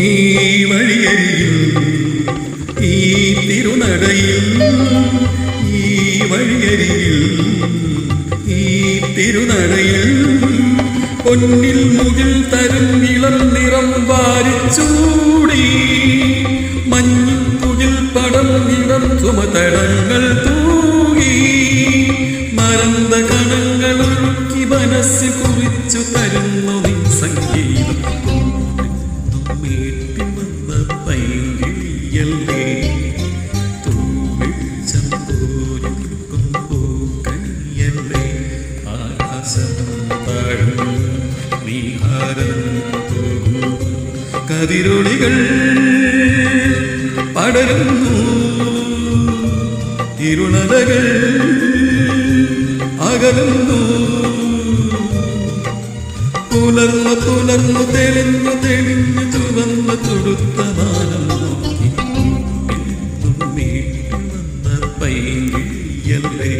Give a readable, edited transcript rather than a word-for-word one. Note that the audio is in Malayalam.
ഈ വഴിയരികിൽ ഈ തിരുനടയിൽ ഈ വഴിയരികിൽ ഈ തിരുനടയിൽ പൊന്നിൽ മുകിൽ തരും ഇളം നിറം വാരിച്ചൂടി മഞ്ഞിൽ തുകിൽ പടം ഇടം സുമതടങ്ങൾ തൂകി മറந்த കണങ്ങൾ ഒഴുക്കി മനസ്സിൽ കുറിച്ചു തരുന്നു നിൻ സംഗീതം മേട്ടിൽ വന്ന പൈങ്കിളിയല്ലേ തൂവെളിച്ചം പോലും പൂക്കണിയല്ലേ ആകാശം താഴ്ന്നു നീഹാരം പോകുന്നു കതിരൊളികൾ പടരുന്നു ഇരുളതകൾ അകലുന്നു പുലർന്നു പുലർന്നു തെളിഞ്ഞു തെളിഞ്ഞു ചുവന്നു തൊടുത്ത മാനം നോക്കി വീട്ടിൽ വന്ന പൈങ്കിളിയല്ലേ